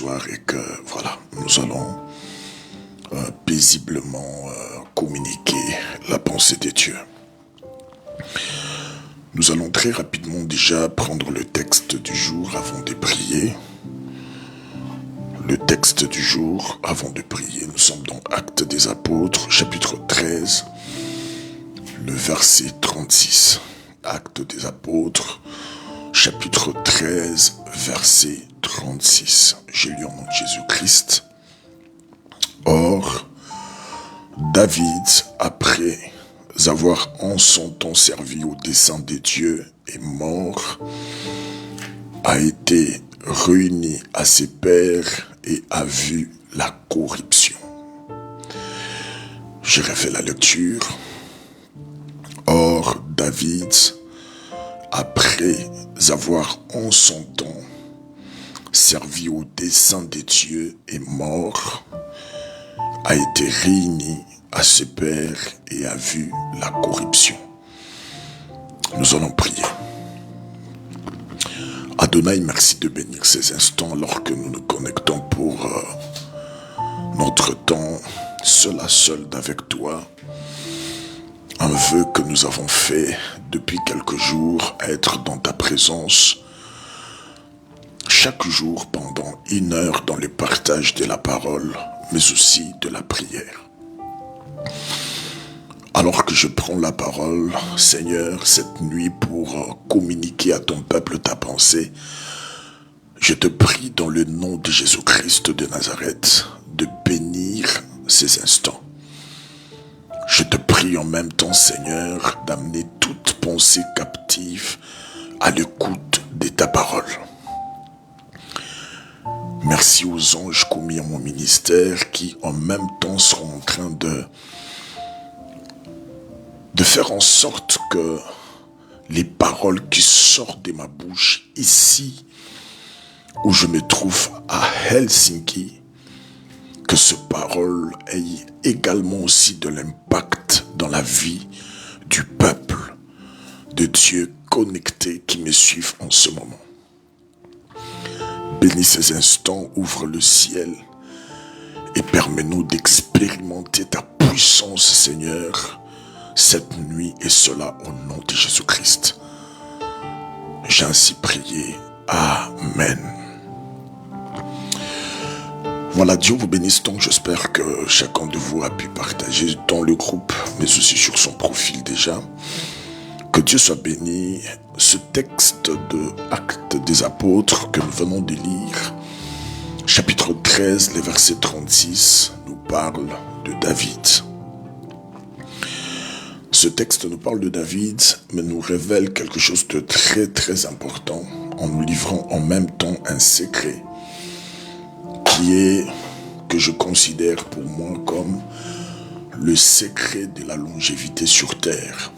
soir et que, voilà, nous allons paisiblement communiquer la pensée de Dieu. Nous allons très rapidement déjà prendre le texte du jour avant de prier. Le texte du jour avant de prier. Nous sommes dans Actes des Apôtres, chapitre 13, le verset 36. Actes des Apôtres, chapitre 13, verset 36. J'ai lu au nom de Jésus-Christ. Or, David, après avoir en son temps servi au dessein de Dieu, est mort, a été réuni à ses pairs et a vu la corruption. Je refais la lecture. Or, David, après avoir en son temps servi au dessein de Dieu, est mort, a été réuni à ses pairs et a vu la corruption. Nous allons prier. Adonai, merci de bénir ces instants alors que nous nous connectons pour notre temps seul à seul avec toi. Un vœu que nous avons fait depuis quelques jours, être dans ta présence chaque jour pendant 1 heure dans le partage de la parole, mais aussi de la prière. Alors que je prends la parole, Seigneur, cette nuit pour communiquer à ton peuple ta pensée, je te prie dans le nom de Jésus-Christ de Nazareth de bénir ces instants. Je te prie en même temps, Seigneur, d'amener toute pensée captive à l'écoute de ta parole. Merci aux anges commis à mon ministère qui en même temps seront en train de faire en sorte que les paroles qui sortent de ma bouche ici où je me trouve à Helsinki, que ces paroles aient également aussi de l'impact dans la vie du peuple de Dieu connecté qui me suivent en ce moment. Bénis ces instants, ouvre le ciel et permets-nous d'expérimenter ta puissance, Seigneur, cette nuit, et cela au nom de Jésus-Christ. J'ai ainsi prié. Amen. Voilà, Dieu vous bénisse donc. J'espère que chacun de vous a pu partager dans le groupe, mais aussi sur son profil déjà. Que Dieu soit béni. Ce texte de Actes des Apôtres que nous venons de lire, chapitre 13, les versets 36, nous parle de David. Ce texte nous parle de David, mais nous révèle quelque chose de très très important en nous livrant en même temps un secret qui est, que je considère pour moi comme le secret de la longévité sur terre.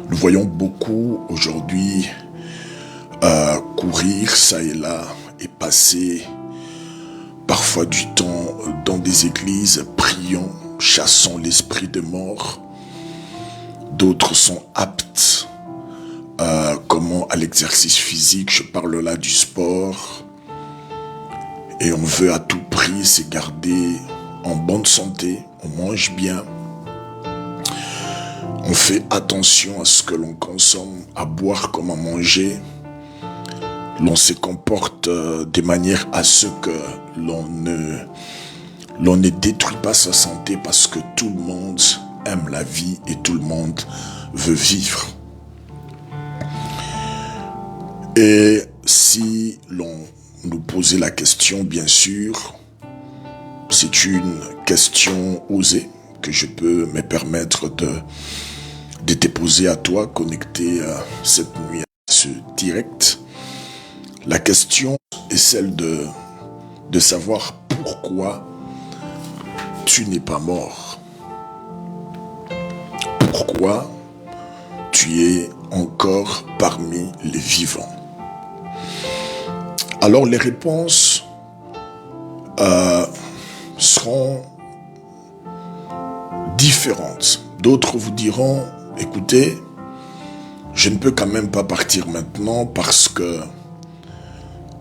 Nous voyons beaucoup aujourd'hui courir ça et là et passer parfois du temps dans des églises priant, chassant l'esprit de mort. D'autres sont aptes à l'exercice physique, je parle là du sport. Et on veut à tout prix se garder en bonne santé, on mange bien. On fait attention à ce que l'on consomme, à boire comme à manger. L'on se comporte de manière à ce que l'on ne détruit pas sa santé parce que tout le monde aime la vie et tout le monde veut vivre. Et si l'on nous posait la question, bien sûr, c'est une question osée que je peux me permettre de te poser à toi, connecté cette nuit à ce direct. La question est celle de savoir pourquoi tu n'es pas mort. Pourquoi tu es encore parmi les vivants. Alors les réponses seront différentes. D'autres vous diront, écoutez, je ne peux quand même pas partir maintenant parce que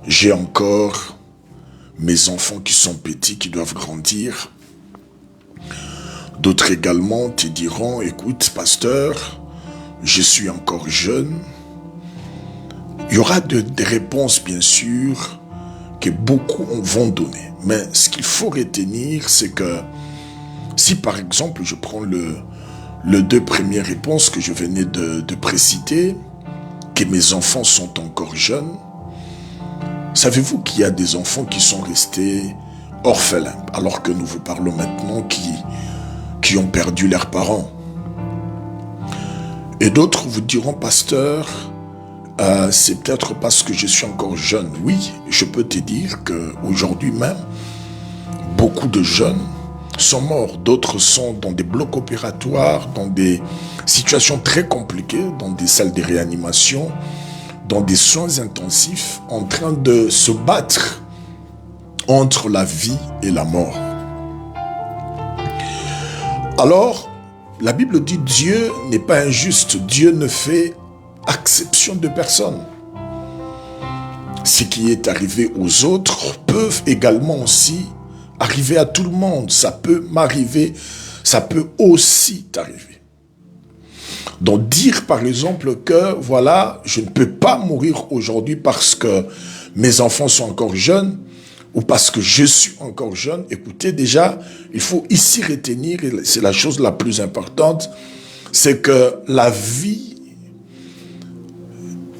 j'ai encore mes enfants qui sont petits, qui doivent grandir. D'autres également te diront, écoute, pasteur, je suis encore jeune. Il y aura des réponses, bien sûr, que beaucoup vont donner. Mais ce qu'il faut retenir, c'est que si par exemple, je prends les deux premières réponses que je venais de préciter, que mes enfants sont encore jeunes, savez-vous qu'il y a des enfants qui sont restés orphelins, alors que nous vous parlons maintenant qui ont perdu leurs parents. Et d'autres vous diront, pasteur, c'est peut-être parce que je suis encore jeune. Oui, je peux te dire qu'aujourd'hui même, beaucoup de jeunes sont morts. D'autres sont dans des blocs opératoires, dans des situations très compliquées, dans des salles de réanimation, dans des soins intensifs, en train de se battre entre la vie et la mort. Alors, la Bible dit Dieu n'est pas injuste. Dieu ne fait exception de personne. Ce qui est arrivé aux autres peuvent également aussi arriver à tout le monde. Ça peut m'arriver, ça peut aussi t'arriver. Donc dire par exemple que voilà, je ne peux pas mourir aujourd'hui parce que mes enfants sont encore jeunes ou parce que je suis encore jeune. Écoutez, déjà, il faut ici retenir, et c'est la chose la plus importante, c'est que la vie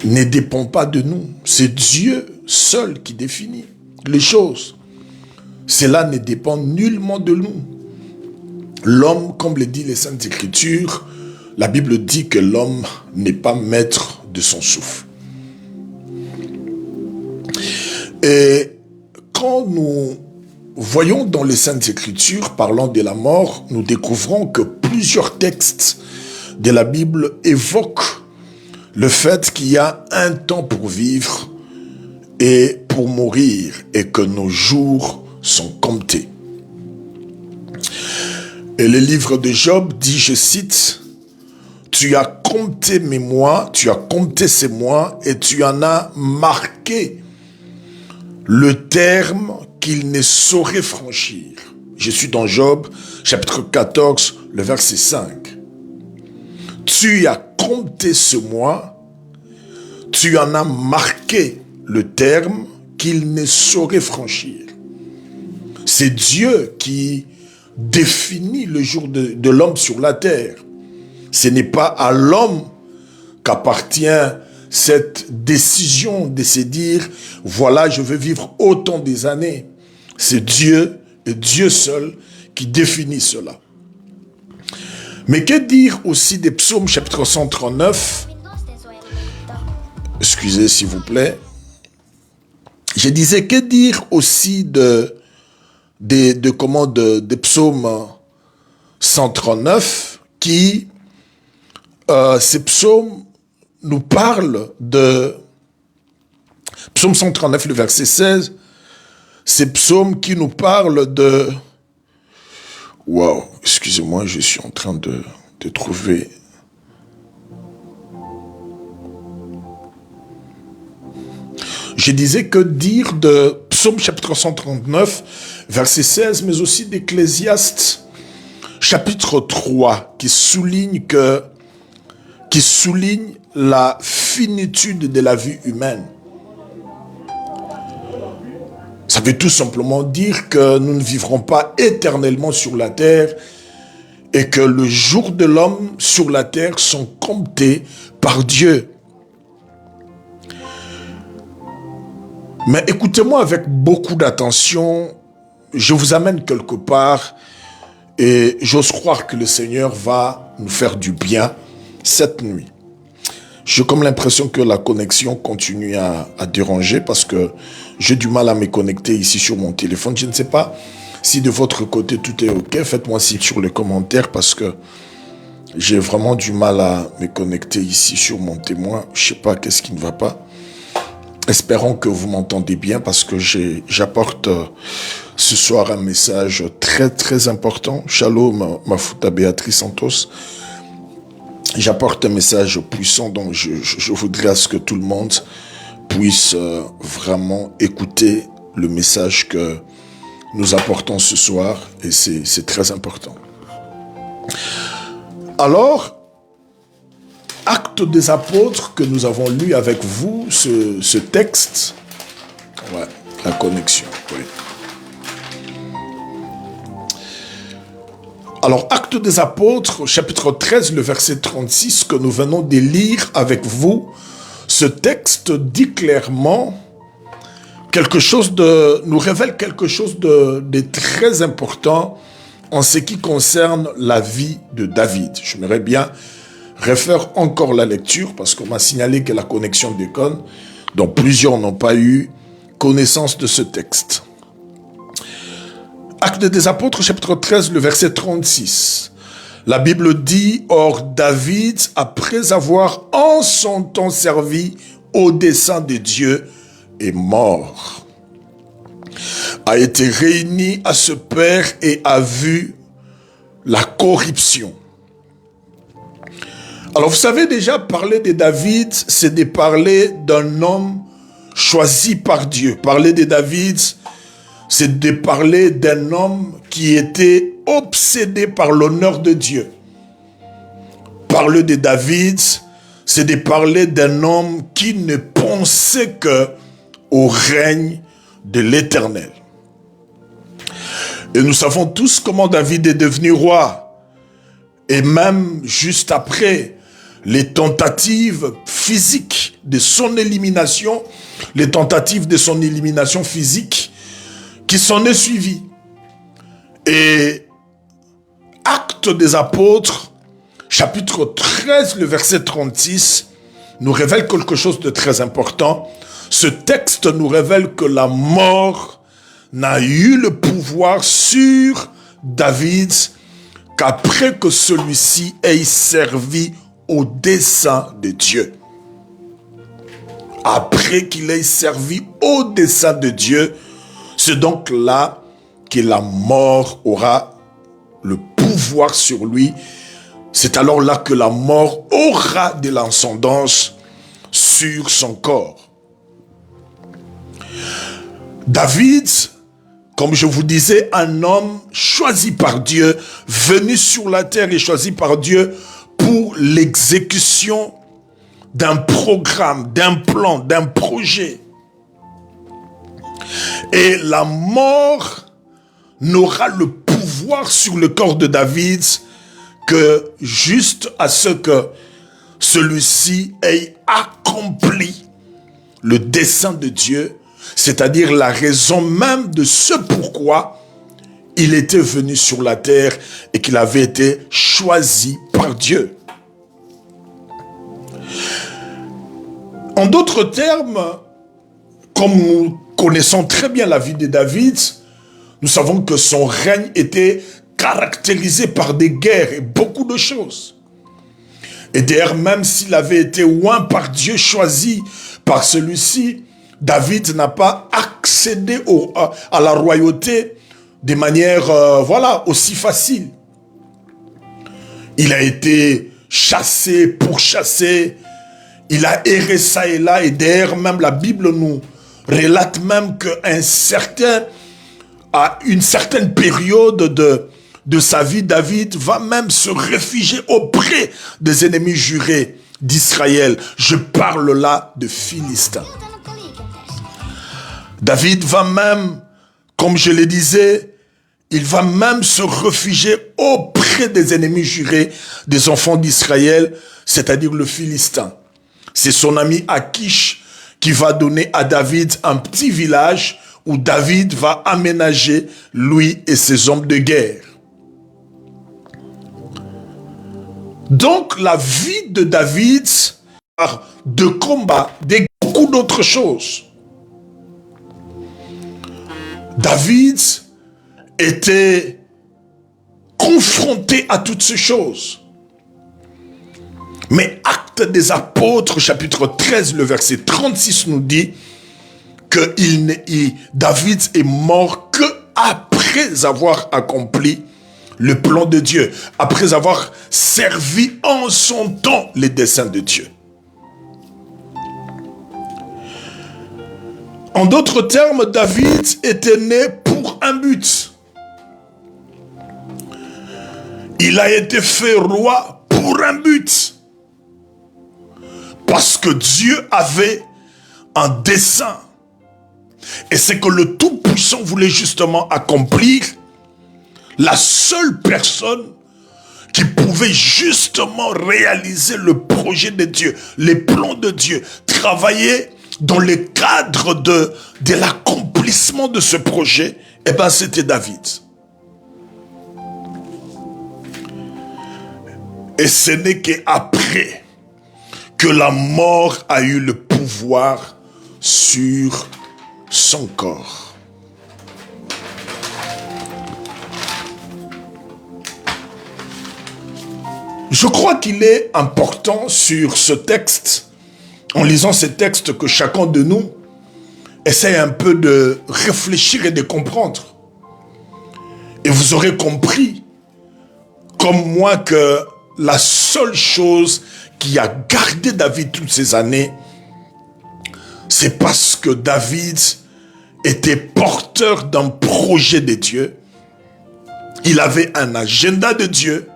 ne dépend pas de nous. C'est Dieu seul qui définit les choses. Cela ne dépend nullement de nous. L'homme, comme le dit les Saintes Écritures, la Bible dit que l'homme n'est pas maître de son souffle. Et quand nous voyons dans les Saintes Écritures, parlant de la mort, nous découvrons que plusieurs textes de la Bible évoquent le fait qu'il y a un temps pour vivre et pour mourir, et que nos jours sont comptés. Et le livre de Job dit, je cite, « Tu as compté mes mois, tu as compté ces mois, et tu en as marqué le terme qu'il ne saurait franchir. » Je suis dans Job, chapitre 14, le verset 5. « Tu as compté ce mois, tu en as marqué le terme qu'il ne saurait franchir. » C'est Dieu qui définit le jour de l'homme sur la terre. Ce n'est pas à l'homme qu'appartient cette décision de se dire, voilà, je veux vivre autant des années. C'est Dieu et Dieu seul qui définit cela. Mais que dire aussi des psaumes chapitre 139? Excusez s'il vous plaît. Je disais, que dire aussi des psaumes 139 qui, ces psaumes nous parlent de psaume 139, le verset 16, ces psaumes qui nous parlent de... Wow, excusez-moi, je suis en train de trouver... Je disais que dire de psaume chapitre 139, verset 16, mais aussi d'Ecclésiaste chapitre 3, qui souligne la finitude de la vie humaine. Ça veut tout simplement dire que nous ne vivrons pas éternellement sur la terre et que le jour de l'homme sur la terre sont comptés par Dieu. Mais écoutez-moi avec beaucoup d'attention, je vous amène quelque part et j'ose croire que le Seigneur va nous faire du bien cette nuit. J'ai comme l'impression que la connexion continue à déranger parce que j'ai du mal à me connecter ici sur mon téléphone. Je ne sais pas si de votre côté tout est OK. Faites-moi signe sur les commentaires parce que j'ai vraiment du mal à me connecter ici sur mon témoin. Je ne sais pas qu'est-ce qui ne va pas. Espérons que vous m'entendez bien parce que j'apporte ce soir un message très très important. Shalom, Mafuta Béatrice Santos. J'apporte un message puissant, donc je voudrais à ce que tout le monde puisse vraiment écouter le message que nous apportons ce soir, et c'est très important. Alors, Actes des Apôtres que nous avons lu avec vous, ce texte, ouais, la connexion, oui. Alors, Actes des Apôtres, chapitre 13, le verset 36, que nous venons de lire avec vous, ce texte dit clairement nous révèle quelque chose de très important en ce qui concerne la vie de David. J'aimerais bien refaire encore la lecture parce qu'on m'a signalé que la connexion déconne, donc plusieurs n'ont pas eu connaissance de ce texte. Actes des Apôtres, chapitre 13, le verset 36. La Bible dit, « Or David, après avoir en son temps servi au dessein de Dieu, est mort. A été réuni à ce père et a vu la corruption. » Alors vous savez déjà, parler de David, c'est de parler d'un homme choisi par Dieu. Parler de David, c'est de parler d'un homme qui était obsédé par l'honneur de Dieu. Parler de David, c'est de parler d'un homme qui ne pensait que au règne de l'Éternel. Et nous savons tous comment David est devenu roi. Et même juste après, les tentatives physiques de son élimination, les tentatives de son élimination physique qui s'en est suivi. Et Actes des Apôtres, chapitre 13, le verset 36, nous révèle quelque chose de très important. Ce texte nous révèle que la mort n'a eu le pouvoir sur David qu'après que celui-ci ait servi au dessein de Dieu. Après qu'il ait servi au dessein de Dieu, c'est donc là que la mort aura le pouvoir sur lui. C'est alors là que la mort aura de l'ascendance sur son corps. David, comme je vous disais, un homme choisi par Dieu, venu sur la terre et choisi par Dieu pour l'exécution d'un programme, d'un plan, d'un projet. Et la mort n'aura le pouvoir sur le corps de David que juste à ce que celui-ci ait accompli le dessein de Dieu, c'est-à-dire la raison même de ce pourquoi il était venu sur la terre et qu'il avait été choisi par Dieu. En d'autres termes, comme nous connaissons très bien la vie de David, nous savons que son règne était caractérisé par des guerres et beaucoup de choses. Et d'ailleurs, même s'il avait été oint par Dieu, choisi par celui-ci, David n'a pas accédé à la royauté de manière aussi facile. Il a été chassé, pourchassé, il a erré ça et là, et d'ailleurs même la Bible nous relate même qu'à une certaine période de sa vie, David va même se réfugier auprès des ennemis jurés d'Israël. Je parle là de Philistins. David va même, comme je le disais, il va même se réfugier auprès des ennemis jurés des enfants d'Israël, c'est-à-dire le Philistin. C'est son ami Akish qui va donner à David un petit village où David va aménager lui et ses hommes de guerre. Donc la vie de David, de combat, de beaucoup d'autres choses. David était confronté à toutes ces choses. Mais Actes des Apôtres, chapitre 13, le verset 36 nous dit que David est mort que après avoir accompli le plan de Dieu, après avoir servi en son temps les desseins de Dieu. En d'autres termes, David était né pour un but. Il a été fait roi pour un but. Parce que Dieu avait un dessein. Et c'est que le Tout-Puissant voulait justement accomplir. La seule personne qui pouvait justement réaliser le projet de Dieu, les plans de Dieu, travailler dans le cadre de l'accomplissement de ce projet, eh bien c'était David. Et ce n'est qu'après que la mort a eu le pouvoir sur son corps. Je crois qu'il est important sur ce texte, en lisant ce texte, que chacun de nous essaie un peu de réfléchir et de comprendre. Et vous aurez compris, comme moi, que la seule chose qui a gardé David toutes ces années, c'est parce que David était porteur d'un projet de Dieu. Il avait un agenda de Dieu.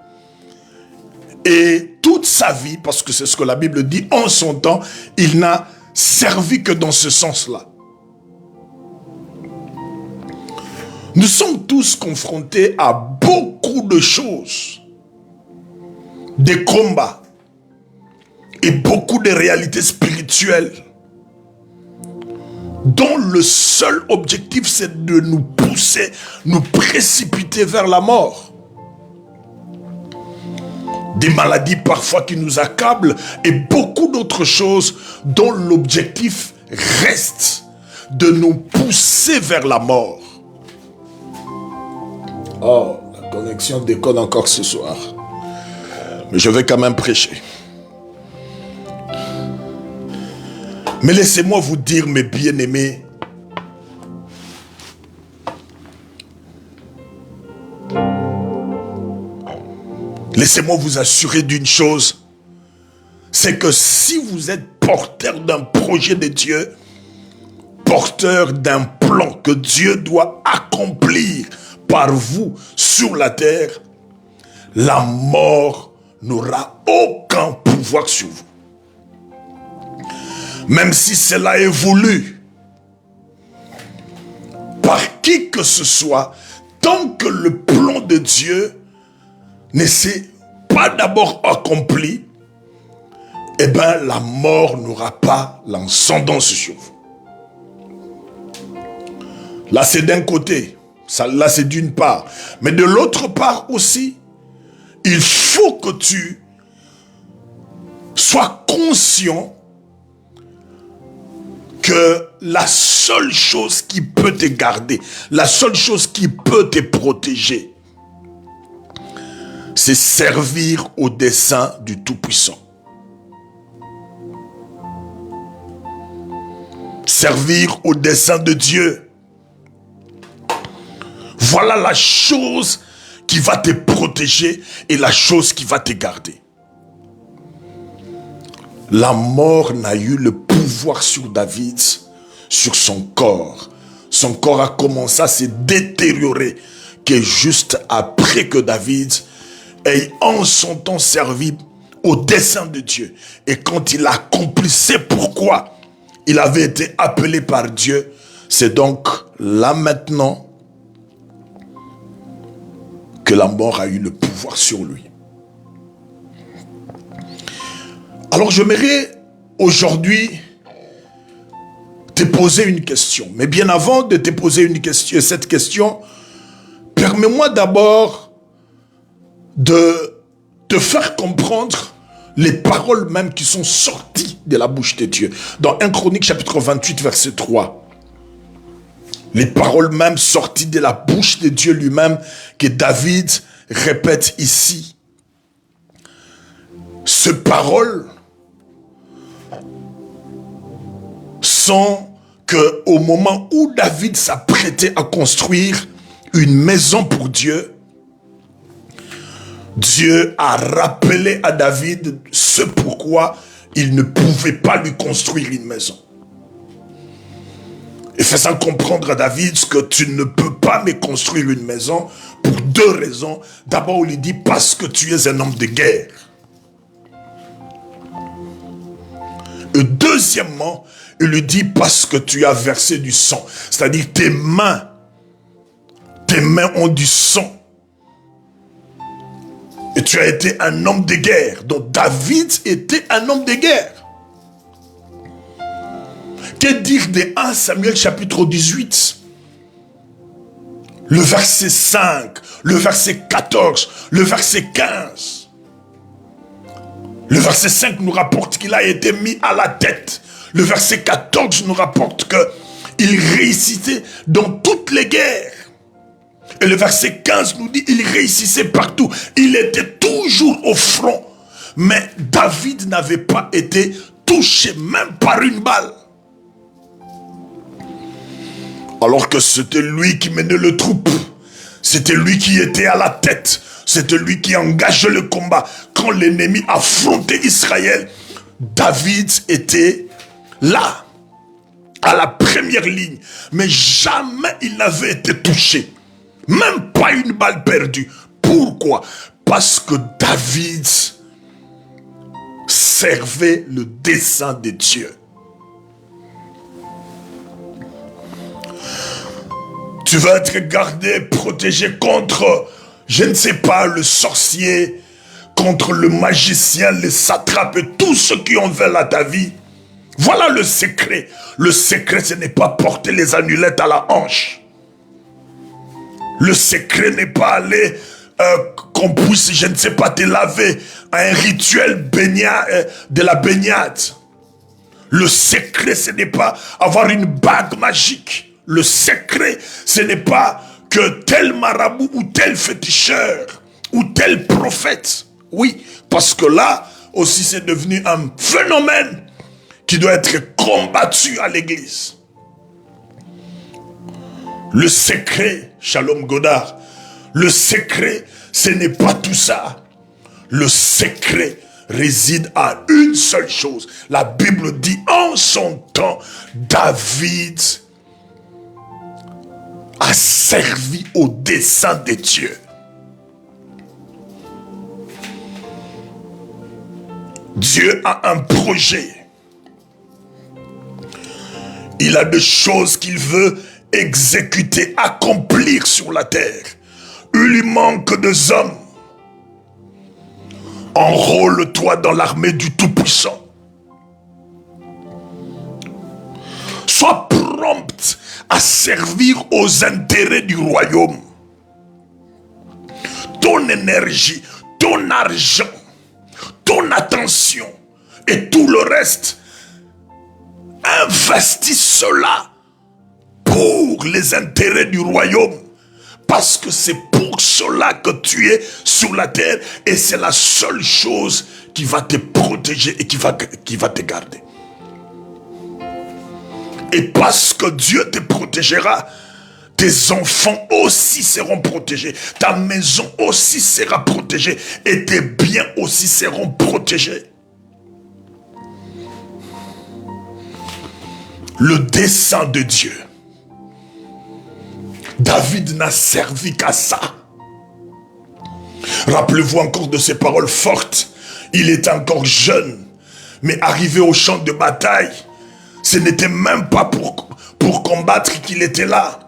Et toute sa vie, parce que c'est ce que la Bible dit, en son temps, il n'a servi que dans ce sens-là. Nous sommes tous confrontés à beaucoup de choses, des combats et beaucoup de réalités spirituelles dont le seul objectif, c'est de nous pousser, nous précipiter vers la mort. Des maladies parfois qui nous accablent et beaucoup d'autres choses dont l'objectif reste de nous pousser vers la mort. Oh, la connexion déconne encore ce soir. Mais je vais quand même prêcher. Mais laissez-moi vous dire, mes bien-aimés, laissez-moi vous assurer d'une chose, c'est que si vous êtes porteur d'un projet de Dieu, porteur d'un plan que Dieu doit accomplir par vous sur la terre, la mort n'aura aucun pouvoir sur vous. Même si cela est voulu par qui que ce soit, tant que le plan de Dieu ne s'est pas d'abord accompli, eh bien la mort n'aura pas l'ascendance sur vous. Là c'est d'un côté, ça, là c'est d'une part. Mais de l'autre part aussi, il faut que tu sois conscient que la seule chose qui peut te garder, la seule chose qui peut te protéger, c'est servir au dessein du Tout-Puissant. Servir au dessein de Dieu. Voilà la chose qui va te protéger et la chose qui va te garder. La mort n'a eu le pouvoir sur David, sur son corps. Son corps a commencé à se détériorer que juste après que David ait en son temps servi au dessein de Dieu. Et quand il accomplissait pourquoi il avait été appelé par Dieu, c'est donc là maintenant que la mort a eu le pouvoir sur lui. Alors j'aimerais aujourd'hui te poser une question. Mais bien avant de te poser une question, cette question, permets-moi d'abord de te faire comprendre les paroles même qui sont sorties de la bouche de Dieu. Dans 1 Chronique chapitre 28 verset 3. Les paroles même sorties de la bouche de Dieu lui-même que David répète ici. Ces paroles sont que au moment où David s'apprêtait à construire une maison pour Dieu, Dieu a rappelé à David ce pourquoi il ne pouvait pas lui construire une maison. Et faisant comprendre à David que tu ne peux pas me construire une maison pour deux raisons. D'abord, il lui dit parce que tu es un homme de guerre. Et deuxièmement, il lui dit parce que tu as versé du sang. C'est-à-dire tes mains ont du sang. Et tu as été un homme de guerre. Donc David était un homme de guerre. Que dire de 1 Samuel chapitre 18? Le verset 5, le verset 14, le verset 15. Le verset 5 nous rapporte qu'il a été mis à la tête. Le verset 14 nous rapporte qu'il réussissait dans toutes les guerres. Et le verset 15 nous dit qu'il réussissait partout. Il était toujours au front. Mais David n'avait pas été touché même par une balle. Alors que c'était lui qui menait le troupe. C'était lui qui était à la tête. C'était lui qui engageait le combat. Quand l'ennemi affrontait Israël, David était là, à la première ligne. Mais jamais il n'avait été touché. Même pas une balle perdue. Pourquoi? Parce que David servait le dessein de Dieu. Tu vas être gardé, protégé contre, je ne sais pas, le sorcier, contre le magicien, les satrapes et tous ceux qui en veulent à ta vie. Voilà le secret. Le secret, ce n'est pas porter les amulettes à la hanche. Le secret n'est pas aller, qu'on puisse, je ne sais pas, te laver à un rituel de la baignade. Le secret, ce n'est pas avoir une bague magique. Le secret, ce n'est pas que tel marabout ou tel féticheur ou tel prophète. Oui, parce que là aussi c'est devenu un phénomène qui doit être combattu à l'église. Le secret, Shalom Godard, le secret, ce n'est pas tout ça. Le secret réside à une seule chose. La Bible dit en son temps, David a servi au dessein de Dieu. Dieu a un projet. Il a des choses qu'il veut exécuter, accomplir sur la terre. Il lui manque des hommes. Enrôle-toi dans l'armée du Tout-Puissant. Sois prompt à servir aux intérêts du royaume. Ton énergie, ton argent, ton attention et tout le reste, investis cela pour les intérêts du royaume. Parce que c'est pour cela que tu es sur la terre et c'est la seule chose qui va te protéger et qui va te garder. Et parce que Dieu te protégera, tes enfants aussi seront protégés. Ta maison aussi sera protégée. Et tes biens aussi seront protégés. Le dessein de Dieu. David n'a servi qu'à ça. Rappelez-vous encore de ces paroles fortes. Il était encore jeune. Mais arrivé au champ de bataille, ce n'était même pas pour combattre qu'il était là.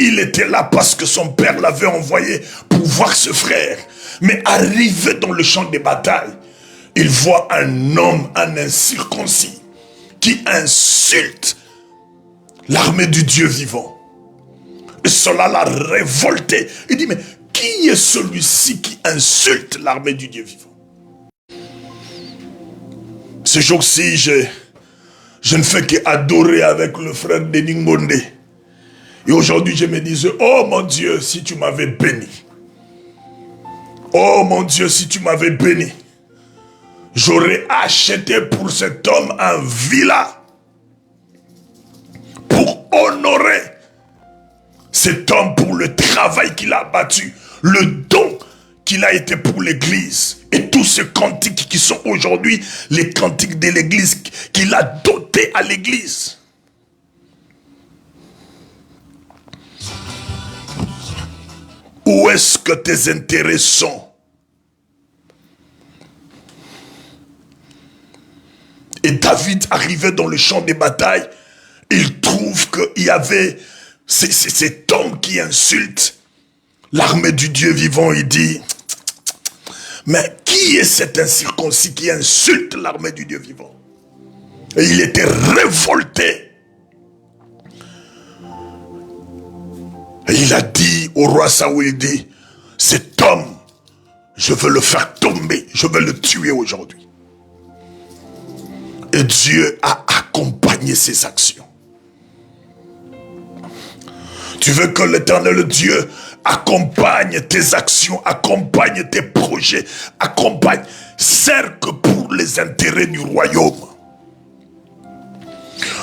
Il était là parce que son père l'avait envoyé pour voir ce frère. Mais arrivé dans le champ de bataille, il voit un homme, un incirconcis, qui insulte l'armée du Dieu vivant. Et cela l'a révolté. Il dit, mais qui est celui-ci qui insulte l'armée du Dieu vivant? Ce jour-ci, je ne fais qu'adorer avec le frère Denis Ngonde. Et aujourd'hui, je me disais, oh mon Dieu, si tu m'avais béni. Oh mon Dieu, si tu m'avais béni. J'aurais acheté pour cet homme un villa. Pour honorer cet homme pour le travail qu'il a battu. Le don qu'il a été pour l'église. Et tous ces cantiques qui sont aujourd'hui les cantiques de l'église qu'il a dotés à l'église. Où est-ce que tes intérêts sont? Et David arrivait dans le champ des batailles, il trouve qu'il y avait cet homme qui insulte l'armée du Dieu vivant. Il dit, mais qui est cet incirconcis qui insulte l'armée du Dieu vivant? Et il était révolté. Et il a dit au roi Saoul, il dit, cet homme, je veux le faire tomber, je veux le tuer aujourd'hui. Et Dieu a accompagné ses actions. Tu veux que l'Éternel Dieu accompagne tes actions, accompagne tes projets, accompagne, sert que pour les intérêts du royaume.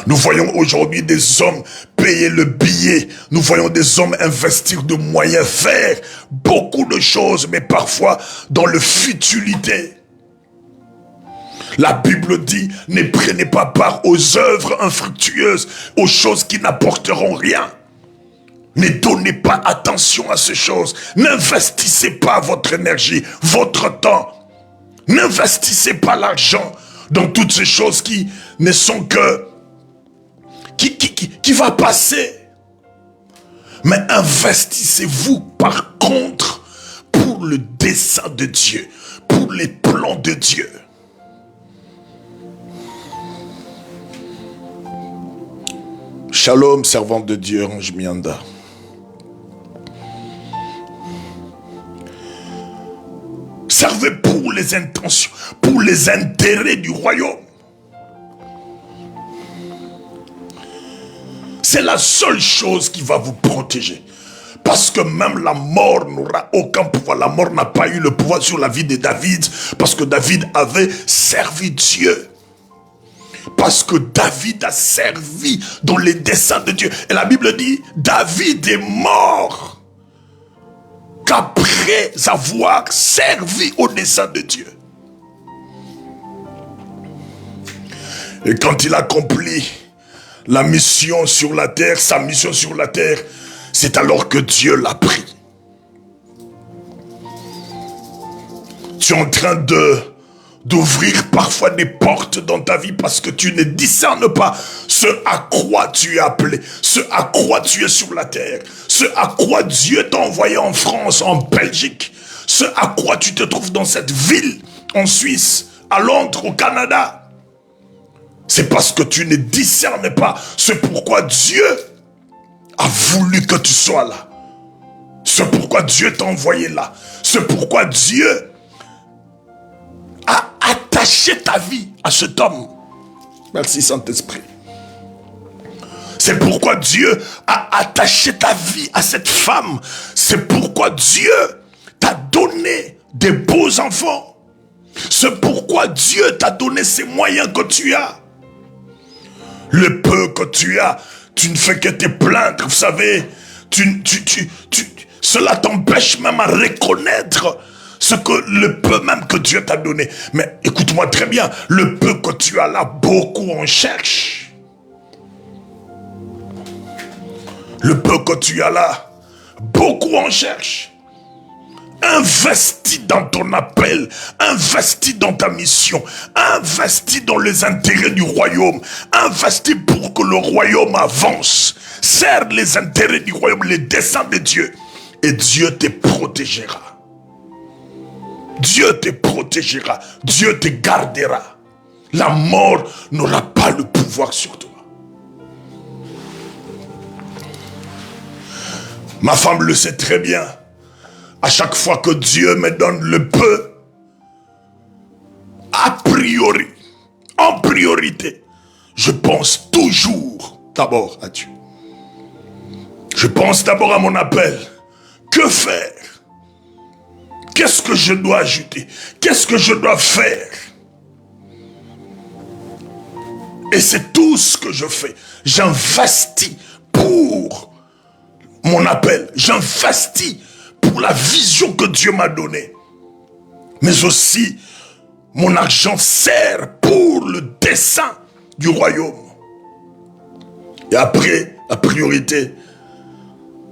Nous voyons aujourd'hui des hommes payer le billet. Nous voyons des hommes investir de moyens, faire beaucoup de choses, mais parfois dans le futilité. La Bible dit, ne prenez pas part aux œuvres infructueuses, aux choses qui n'apporteront rien. Ne donnez pas attention à ces choses. N'investissez pas votre énergie, votre temps. N'investissez pas l'argent dans toutes ces choses qui ne sont que... qui va passer. Mais investissez-vous par contre pour le dessein de Dieu, pour les plans de Dieu. Shalom, servante de Dieu, Ange Mianda. Servez pour les intentions, pour les intérêts du royaume. C'est la seule chose qui va vous protéger. Parce que même la mort n'aura aucun pouvoir. La mort n'a pas eu le pouvoir sur la vie de David. Parce que David avait servi Dieu. Parce que David a servi dans les desseins de Dieu. Et la Bible dit, David est mort qu'après avoir servi au dessein de Dieu. Et quand il accomplit la mission sur la terre, sa mission sur la terre, c'est alors que Dieu l'a pris. Tu es en train d'ouvrir parfois des portes dans ta vie parce que tu ne discernes pas ce à quoi tu es appelé, ce à quoi tu es sur la terre, ce à quoi Dieu t'a envoyé en France, en Belgique, ce à quoi tu te trouves dans cette ville, en Suisse, à Londres, au Canada. C'est parce que tu ne discernes pas ce pourquoi Dieu a voulu que tu sois là. Ce pourquoi Dieu t'a envoyé là. Ce pourquoi Dieu a attaché ta vie à cet homme. Merci Saint-Esprit. C'est pourquoi Dieu a attaché ta vie à cette femme. C'est pourquoi Dieu t'a donné des beaux enfants. C'est pourquoi Dieu t'a donné ces moyens que tu as. Le peu que tu as, tu ne fais que te plaindre, vous savez. Cela t'empêche même à reconnaître ce que le peu même que Dieu t'a donné. Mais écoute-moi très bien, le peu que tu as là, beaucoup en cherchent. Le peu que tu as là, beaucoup en cherchent. Investis dans ton appel, investis dans ta mission, investis dans les intérêts du royaume, investis pour que le royaume avance, sers les intérêts du royaume, les desseins de Dieu, et Dieu te protégera. Dieu te protégera, Dieu te gardera. La mort n'aura pas le pouvoir sur toi. Ma femme le sait très bien. À chaque fois que Dieu me donne le peu, a priori, en priorité, je pense toujours d'abord à Dieu. Je pense d'abord à mon appel. Que faire? Qu'est-ce que je dois ajouter? Qu'est-ce que je dois faire? Et c'est tout ce que je fais. J'investis pour mon appel. J'investis pour la vision que Dieu m'a donnée. Mais aussi, mon argent sert pour le dessein du royaume. Et après, la priorité,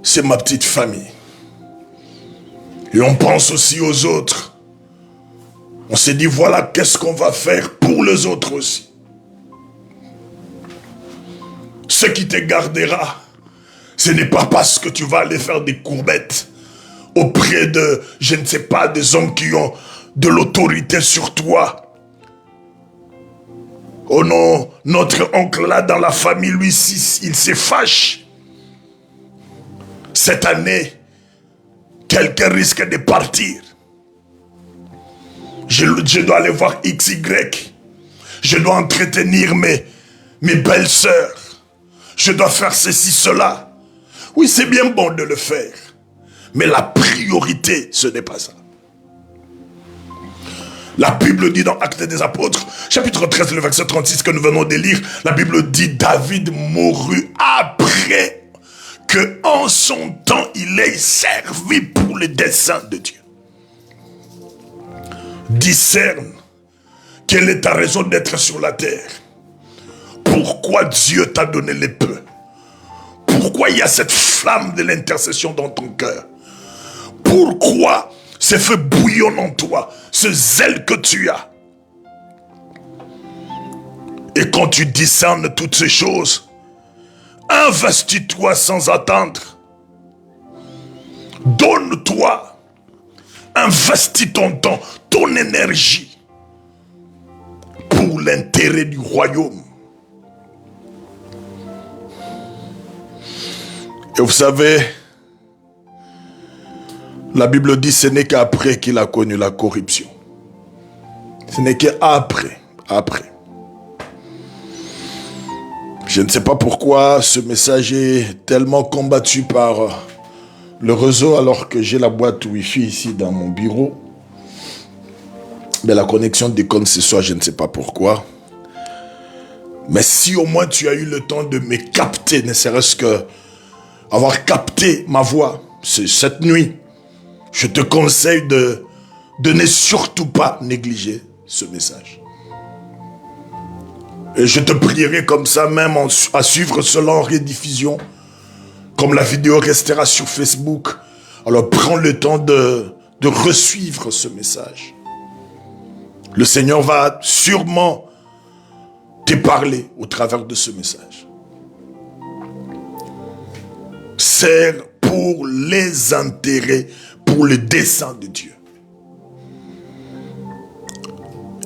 c'est ma petite famille. Et on pense aussi aux autres. On s'est dit, voilà, qu'est-ce qu'on va faire pour les autres aussi. Ce qui te gardera, ce n'est pas parce que tu vas aller faire des courbettes auprès de, je ne sais pas, des hommes qui ont de l'autorité sur toi. Oh non, notre oncle là dans la famille, lui, il se fâche. Cette année, quelqu'un risque de partir. Je dois aller voir XY. Je dois entretenir mes belles-sœurs. Je dois faire ceci, cela. Oui, c'est bien bon de le faire. Mais la priorité, ce n'est pas ça. La Bible dit dans Actes des Apôtres, chapitre 13, le verset 36 que nous venons de lire, la Bible dit David mourut après que en son temps il ait servi pour les desseins de Dieu. Discerne quelle est ta raison d'être sur la terre. Pourquoi Dieu t'a donné les peu? Pourquoi il y a cette flamme de l'intercession dans ton cœur? Pourquoi ce feu bouillonne en toi, ce zèle que tu as? Et quand tu discernes toutes ces choses, investis-toi sans attendre. Donne-toi, investis ton temps, ton énergie pour l'intérêt du royaume. Et vous savez, la Bible dit ce n'est qu'après qu'il a connu la corruption. Ce n'est qu'après. Je ne sais pas pourquoi ce message est tellement combattu par le réseau alors que j'ai la boîte Wi-Fi ici dans mon bureau. Mais la connexion déconne ce soir, je ne sais pas pourquoi. Mais si au moins tu as eu le temps de me capter, ne serait-ce que avoir capté ma voix, c'est cette nuit, je te conseille de ne surtout pas négliger ce message. Et je te prierai comme ça même à suivre cela en rediffusion. Comme la vidéo restera sur Facebook. Alors prends le temps de resuivre ce message. Le Seigneur va sûrement te parler au travers de ce message. Sers pour les intérêts, pour le dessein de Dieu.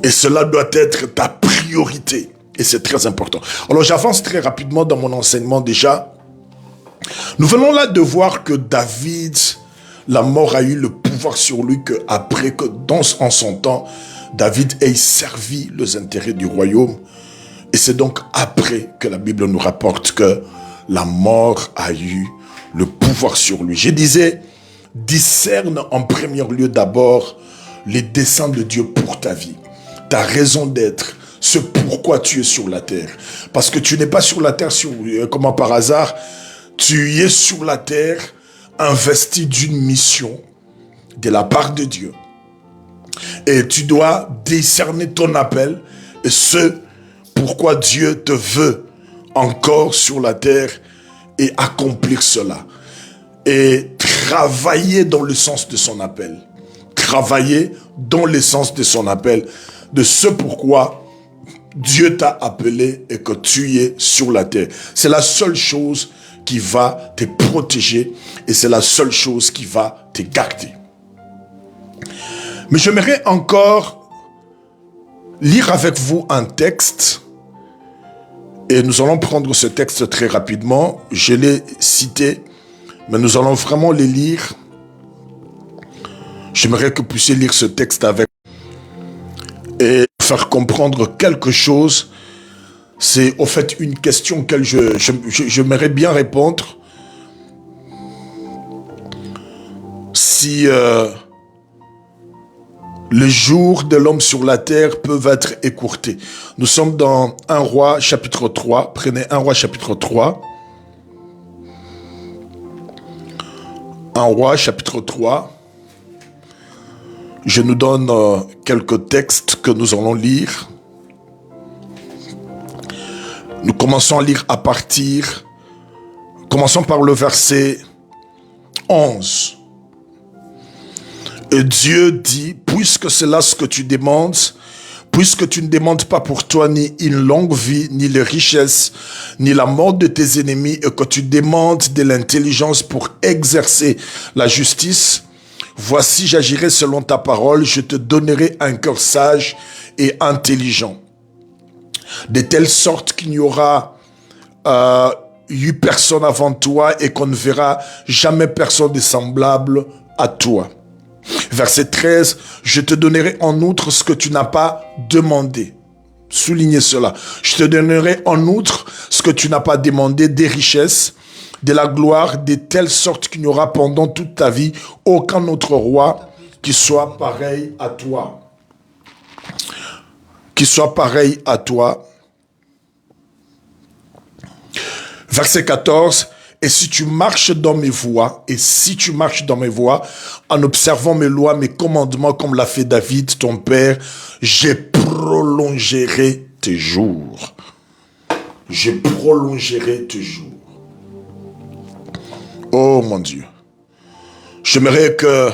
Et cela doit être ta priorité. Et c'est très important. Alors j'avance très rapidement dans mon enseignement déjà. Nous venons là de voir que David, la mort a eu le pouvoir sur lui qu'après que en son temps, David ait servi les intérêts du royaume. Et c'est donc après que la Bible nous rapporte que la mort a eu le pouvoir sur lui. Je disais, discerne en premier lieu d'abord les desseins de Dieu pour ta vie. Ta raison d'être. Ce pourquoi tu es sur la terre. Parce que tu n'es pas sur la terre comment par hasard. Tu es sur la terre investi d'une mission de la part de Dieu. Et tu dois discerner ton appel et ce pourquoi Dieu te veut encore sur la terre et accomplir cela. Et travailler dans le sens de son appel. Travailler dans le sens de son appel. De ce pourquoi Dieu t'a appelé et que tu es sur la terre. C'est la seule chose qui va te protéger et c'est la seule chose qui va te garder. Mais j'aimerais encore lire avec vous un texte et nous allons prendre ce texte très rapidement. Je l'ai cité, mais nous allons vraiment le lire. J'aimerais que vous puissiez lire ce texte avec et faire comprendre quelque chose. C'est au fait une question auquel j'aimerais bien répondre. Si les jours de l'homme sur la terre peuvent être écourtés. Nous sommes dans 1 Roi chapitre 3. Prenez 1 Roi chapitre 3. 1 Roi chapitre 3. Je nous donne quelques textes que nous allons lire. Nous commençons à lire commençons par le verset 11. Et Dieu dit, puisque c'est là ce que tu demandes, puisque tu ne demandes pas pour toi ni une longue vie, ni les richesses, ni la mort de tes ennemis, et que tu demandes de l'intelligence pour exercer la justice, voici j'agirai selon ta parole, je te donnerai un cœur sage et intelligent. De telle sorte qu'il n'y aura eu personne avant toi et qu'on ne verra jamais personne de semblable à toi. Verset 13, je te donnerai en outre ce que tu n'as pas demandé. Soulignez cela. Je te donnerai en outre ce que tu n'as pas demandé, des richesses, de la gloire, de telle sorte qu'il n'y aura pendant toute ta vie aucun autre roi qui soit pareil à toi. Qui soit pareil à toi. Verset 14, et si tu marches dans mes voies, en observant mes lois, mes commandements, comme l'a fait David, ton père, je prolongerai tes jours. Je prolongerai tes jours. Oh mon Dieu. J'aimerais que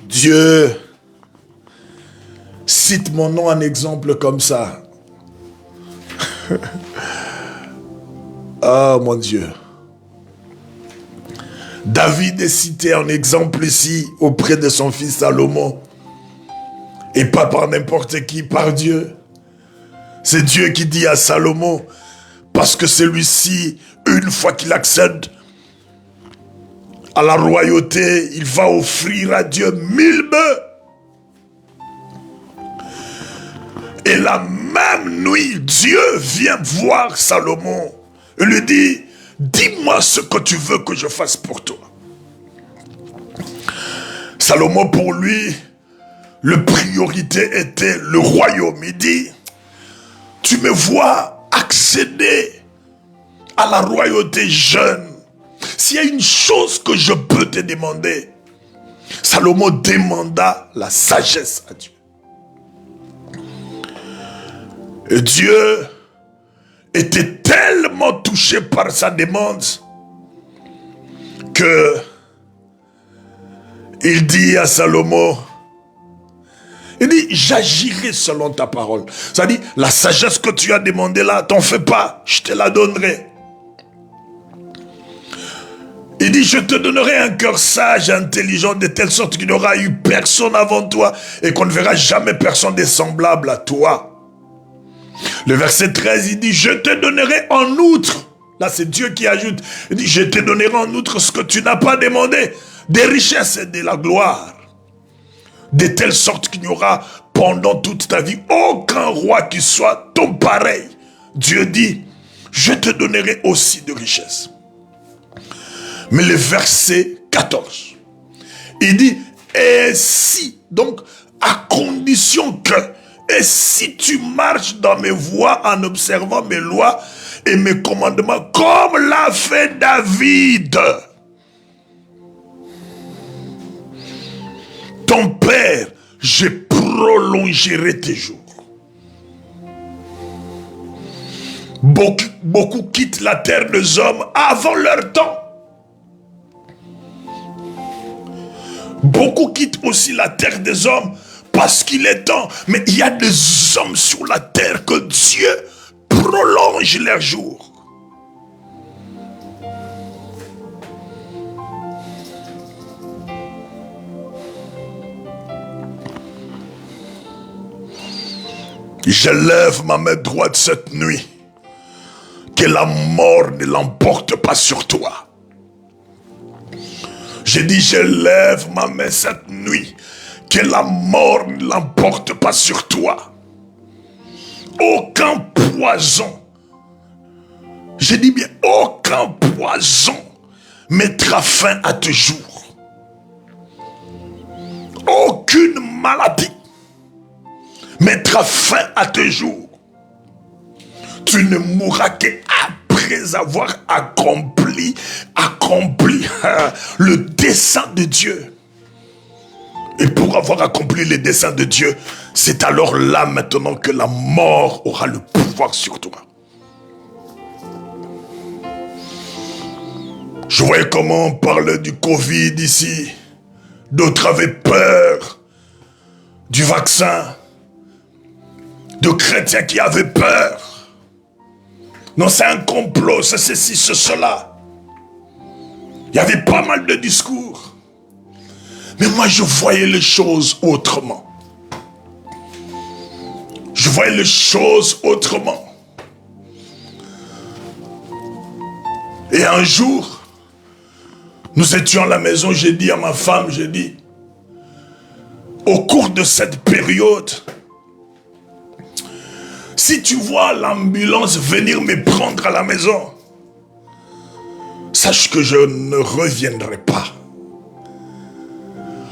Dieu cite mon nom en exemple comme ça. Oh mon Dieu. David est cité en exemple ici auprès de son fils Salomon. Et pas par n'importe qui, par Dieu. C'est Dieu qui dit à Salomon, parce que celui-ci, une fois qu'il accède à la royauté, il va offrir à Dieu 1000 bœufs. Et la même nuit, Dieu vient voir Salomon. Il lui dit, dis-moi ce que tu veux que je fasse pour toi. Salomon, pour lui, le priorité était le royaume. Il dit, tu me vois accéder à la royauté jeune. S'il y a une chose que je peux te demander, Salomon demanda la sagesse à Dieu. Et Dieu était tellement touché par sa demande que il dit à Salomon, il dit, j'agirai selon ta parole. Ça dit, la sagesse que tu as demandé là, t'en fais pas, je te la donnerai. Il dit, je te donnerai un cœur sage, intelligent, de telle sorte qu'il n'y aura eu personne avant toi et qu'on ne verra jamais personne de semblable à toi. Le verset 13, il dit, je te donnerai en outre. Là, c'est Dieu qui ajoute. Il dit, je te donnerai en outre ce que tu n'as pas demandé, des richesses et de la gloire. De telle sorte qu'il n'y aura pendant toute ta vie aucun roi qui soit ton pareil. Dieu dit, je te donnerai aussi de richesses. Mais le verset 14, il dit, et si, donc, à condition que, et si tu marches dans mes voies en observant mes lois et mes commandements, comme l'a fait David, ton père, je prolongerai tes jours. Beaucoup quittent la terre des hommes avant leur temps. Beaucoup quittent aussi la terre des hommes parce qu'il est temps. Mais il y a des hommes sur la terre que Dieu prolonge leurs jours. Je lève ma main droite cette nuit. Que la mort ne l'emporte pas sur toi. J'ai dit, je lève ma main cette nuit. Que la mort ne l'emporte pas sur toi. Aucun poison. J'ai dit bien, aucun poison mettra fin à tes jours. Aucune maladie mettra fin à tes jours. Tu ne mourras qu'après avoir accompli le dessein de Dieu. Et pour avoir accompli le dessein de Dieu, c'est alors là maintenant que la mort aura le pouvoir sur toi. Je voyais comment on parlait du Covid ici, D'autres avaient peur du vaccin. De chrétiens qui avaient peur. Non, c'est un complot, c'est ceci, c'est cela. Il y avait pas mal de discours. Mais moi, je voyais les choses autrement. Je voyais les choses autrement. Et un jour, nous étions à la maison, j'ai dit à ma femme, j'ai dit, au cours de cette période, si tu vois l'ambulance venir me prendre à la maison, sache que je ne reviendrai pas.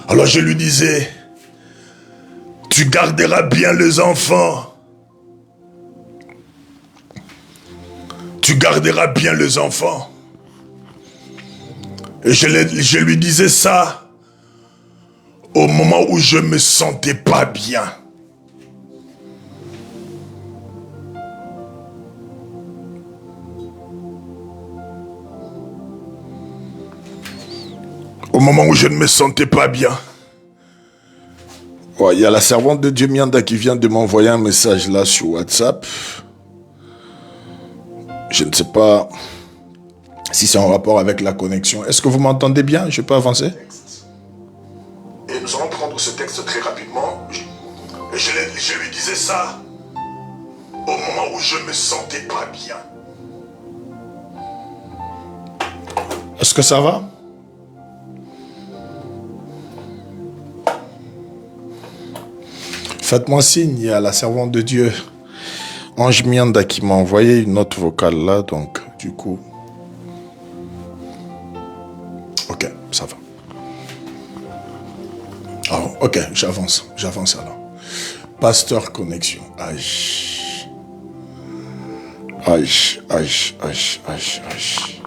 Alors je lui disais, tu garderas bien les enfants. Tu garderas bien les enfants. Et je lui disais ça au moment où je me sentais pas bien. Au moment où je ne me sentais pas bien. Ouais, il y a la servante de Dieu Mianda qui vient de m'envoyer un message là sur WhatsApp. Je ne sais pas si c'est en rapport avec la connexion. Est-ce que vous m'entendez bien? Je peux avancer? Et nous allons prendre ce texte très rapidement. Je lui disais ça au moment où je ne me sentais pas bien. Est-ce que ça va? Faites-moi signe, il y a la servante de Dieu, Ange Mianda, qui m'a envoyé une note vocale là, donc du coup... Ok, ça va. Alors, ok, j'avance alors. Pasteur connexion, aïe. Aïe, aïe, aïe, aïe, aïe.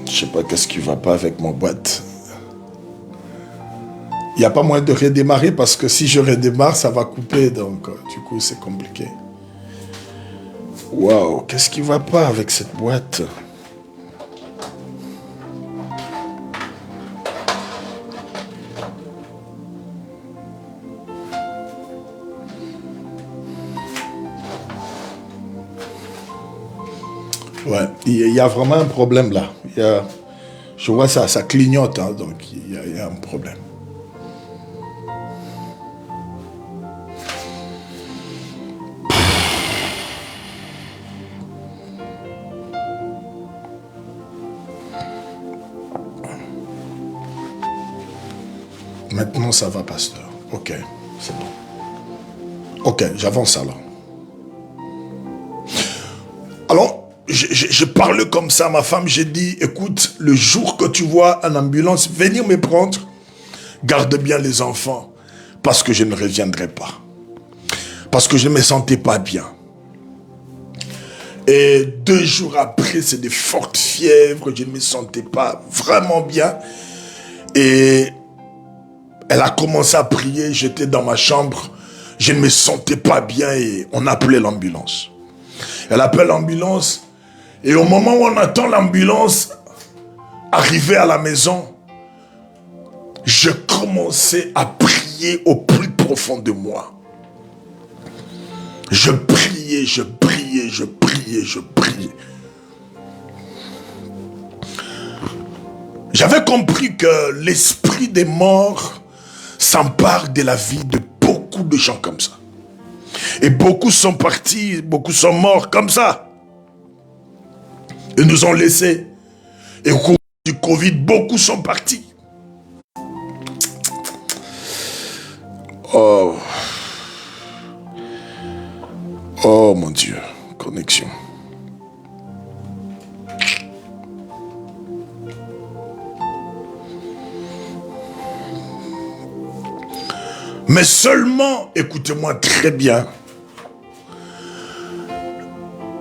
Je sais pas qu'est-ce qui va pas avec mon boîte. Il n'y a pas moyen de redémarrer parce que si je redémarre, ça va couper. Donc, du coup, c'est compliqué. Waouh, qu'est-ce qui ne va pas avec cette boîte? Ouais, il y a vraiment un problème là. Je vois ça, ça clignote, hein, donc il y a un problème. Maintenant, ça va, pasteur. Ok, c'est bon. Ok, j'avance alors. Alors, je parle comme ça à ma femme. J'ai dit, écoute, le jour que tu vois une ambulance venir me prendre, garde bien les enfants, parce que je ne reviendrai pas. Parce que je ne me sentais pas bien. Et 2 jours après, c'est des fortes fièvres, je ne me sentais pas vraiment bien. Et elle a commencé à prier, j'étais dans ma chambre, je ne me sentais pas bien et on appelait l'ambulance. Elle appelle l'ambulance et au moment où on attend l'ambulance arriver à la maison, je commençais à prier au plus profond de moi. Je priais, je priais, je priais, je priais. J'avais compris que l'esprit des morts s'empare de la vie de beaucoup de gens comme ça. Et beaucoup sont partis, beaucoup sont morts comme ça. Ils nous ont laissés. Et au cours du Covid, beaucoup sont partis. Oh. Oh mon Dieu, connexion. Mais seulement, écoutez-moi très bien,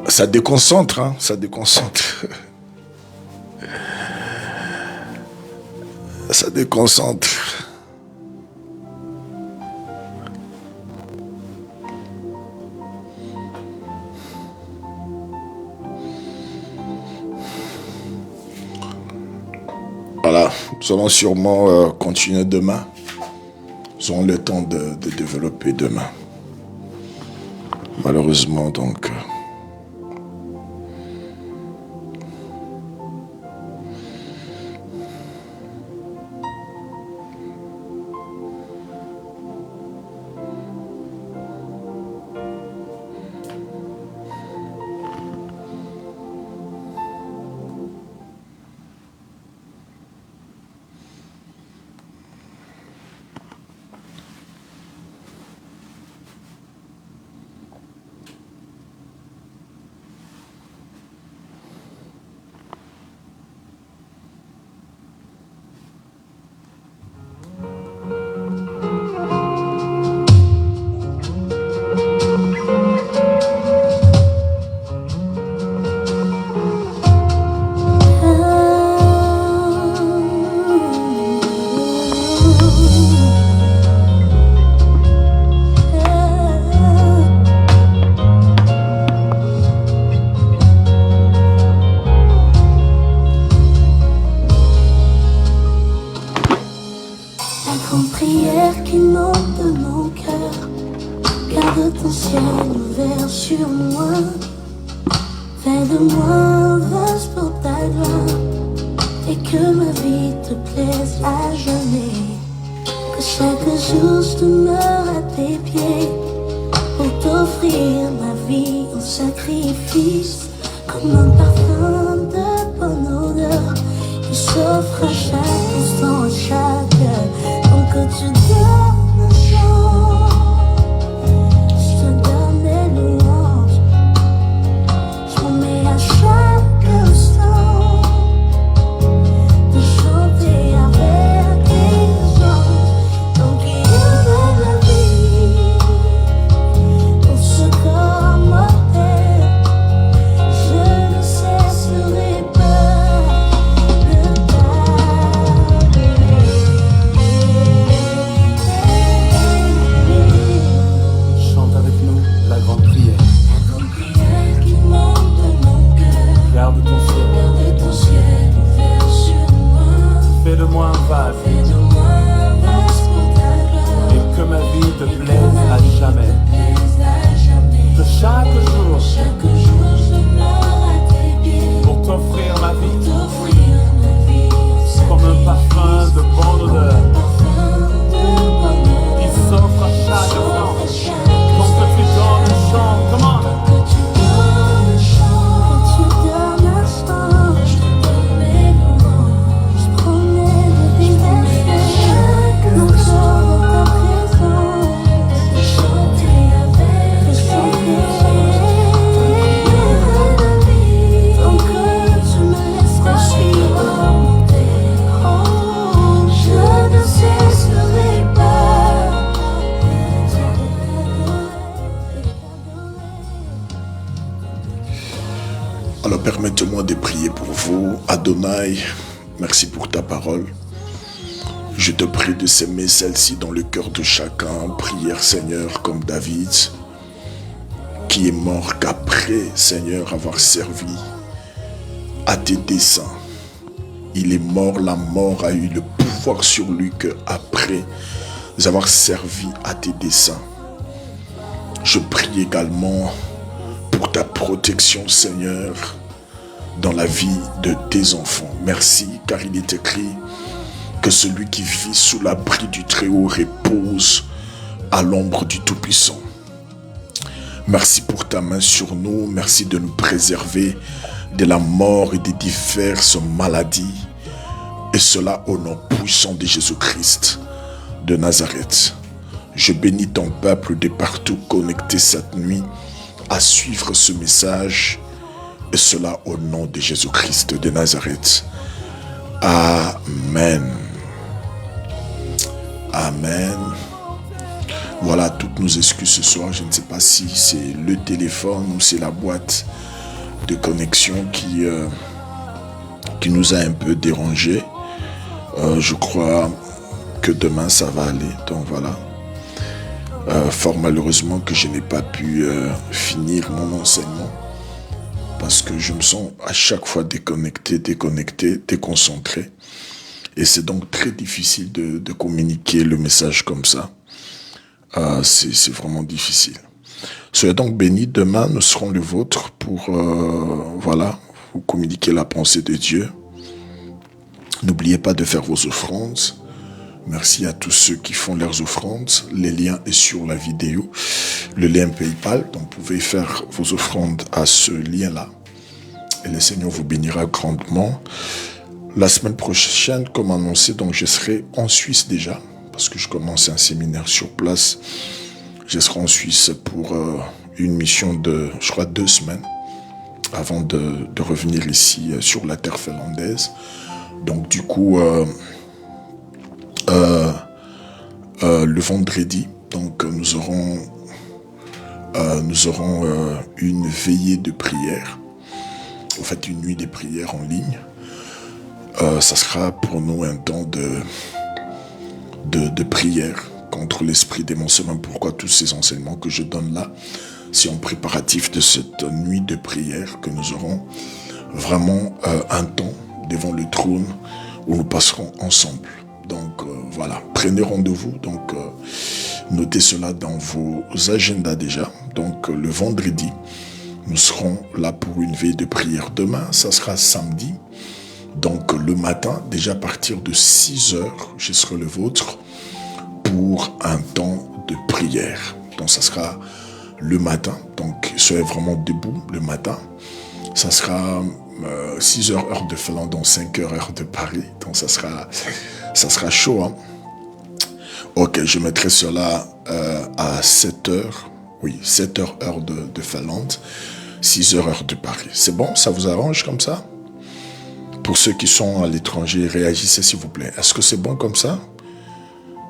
ça déconcentre, hein, ça déconcentre. Ça déconcentre. Voilà, nous allons sûrement continuer demain. Nous aurons le temps de développer demain. Malheureusement, donc... Alors permettez-moi de prier pour vous. Adonai, merci pour ta parole. Je te prie de s'aimer celle-ci dans le cœur de chacun. Prière, Seigneur, comme David, qui est mort qu'après, Seigneur, avoir servi à tes desseins. Il est mort, la mort a eu le pouvoir sur lui qu'après avoir servi à tes desseins. Je prie également pour ta protection, Seigneur, dans la vie de tes enfants. Merci, car il est écrit que celui qui vit sous l'abri du Très-Haut repose à l'ombre du Tout-Puissant. Merci pour ta main sur nous. Merci de nous préserver de la mort et des diverses maladies. Et cela au nom puissant de Jésus-Christ de Nazareth. Je bénis ton peuple de partout connecté cette nuit à suivre ce message. Et cela au nom de Jésus-Christ de Nazareth. Amen. Amen. Voilà toutes nos excuses ce soir. Je ne sais pas si c'est le téléphone ou c'est la boîte de connexion qui nous a un peu dérangé. Je crois que demain ça va aller. Donc voilà. Fort malheureusement que je n'ai pas pu finir mon enseignement. Parce que je me sens à chaque fois déconnecté, déconcentré. Et c'est donc très difficile de communiquer le message comme ça. C'est vraiment difficile. Soyez donc bénis. Demain, nous serons les vôtres pour, voilà, vous communiquer la pensée de Dieu. N'oubliez pas de faire vos offrandes. Merci à tous ceux qui font leurs offrandes. Les liens sont sur la vidéo. Le lien PayPal, donc vous pouvez faire vos offrandes à ce lien-là. Et le Seigneur vous bénira grandement. La semaine prochaine, comme annoncé, donc je serai en Suisse déjà, parce que je commence un séminaire sur place. Je serai en Suisse pour une mission de, je crois, 2 semaines, avant de revenir ici sur la terre finlandaise. Donc du coup, le vendredi, donc nous aurons une veillée de prière, en fait une nuit de prière en ligne. Ça sera pour nous un temps de prière contre l'esprit d'émoncement. Pourquoi tous ces enseignements que je donne là, c'est en préparatif de cette nuit de prière que nous aurons vraiment un temps devant le trône où nous passerons ensemble. Donc voilà, prenez rendez-vous, donc notez cela dans vos agendas déjà. Donc le vendredi, nous serons là pour une veille de prière. Demain, ça sera samedi. Donc le matin, déjà à partir de 6 heures, je serai le vôtre pour un temps de prière. Donc ça sera le matin, donc soyez vraiment debout le matin. Ça sera 6 heures heure de Finlande, donc 5 heures heure de Paris. Donc ça sera chaud. Hein? Ok, je mettrai cela à 7 heures. Oui, 7 heures heure de Finlande, 6 heures heure de Paris. C'est bon, ça vous arrange comme ça? Pour ceux qui sont à l'étranger, réagissez s'il vous plaît. Est-ce que c'est bon comme ça?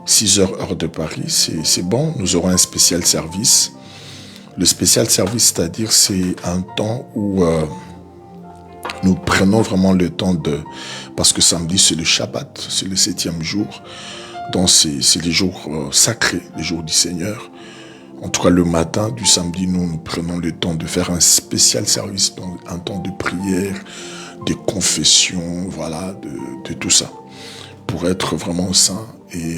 6 heures heure de Paris, c'est bon. Nous aurons un spécial service. Le spécial service, c'est-à-dire c'est un temps où nous prenons vraiment le temps de... Parce que samedi, c'est le Shabbat, c'est le 7e jour. Donc c'est les jours sacrés, les jours du Seigneur. En tout cas, le matin du samedi, nous prenons le temps de faire un spécial service, donc un temps de prière, de confession, voilà, de tout ça, pour être vraiment saint et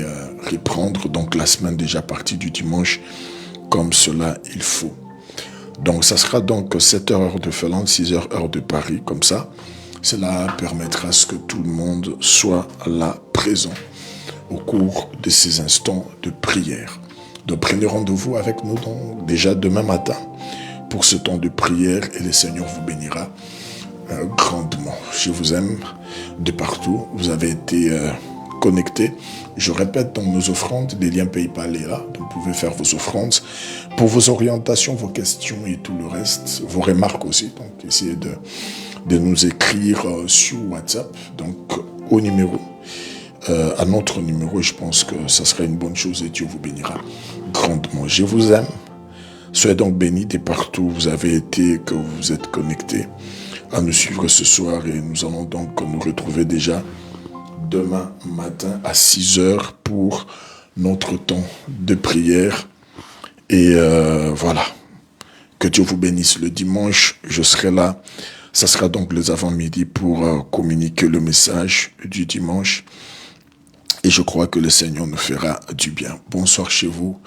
reprendre donc la semaine déjà partie du dimanche comme cela il faut. Donc ça sera donc 7 heures heure de Finlande, 6 heures heure de Paris, comme ça. Cela permettra à ce que tout le monde soit là, présent, au cours de ces instants de prière. Donc prenez rendez-vous avec nous donc, déjà demain matin pour ce temps de prière et le Seigneur vous bénira grandement. Je vous aime de partout. Vous avez été connectés. Je répète, donc nos offrandes, les liens PayPal est là. Donc vous pouvez faire vos offrandes. Pour vos orientations, vos questions et tout le reste, vos remarques aussi. Donc essayez de nous écrire sur WhatsApp, donc au numéro, à notre numéro. Je pense que ça serait une bonne chose et Dieu vous bénira grandement. Je vous aime. Soyez donc bénis de partout où vous avez été, que vous vous êtes connectés à nous suivre ce soir, et nous allons donc nous retrouver déjà demain matin à 6 heures pour notre temps de prière. Et voilà, que Dieu vous bénisse. Le dimanche, je serai là. Ça sera donc les avant-midi pour communiquer le message du dimanche. Et je crois que le Seigneur nous fera du bien. Bonsoir chez vous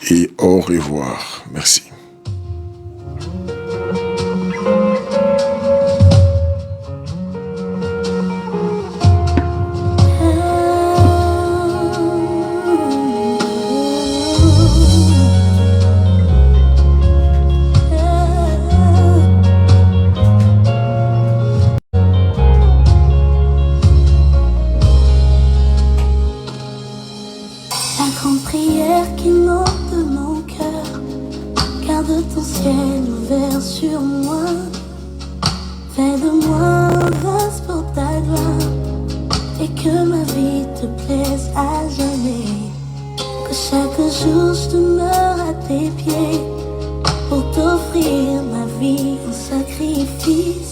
et au revoir. Merci. Sur moi, fais de moi un vase pour ta gloire, et que ma vie te plaise à jamais. Que chaque jour je demeure à tes pieds pour t'offrir ma vie en sacrifice.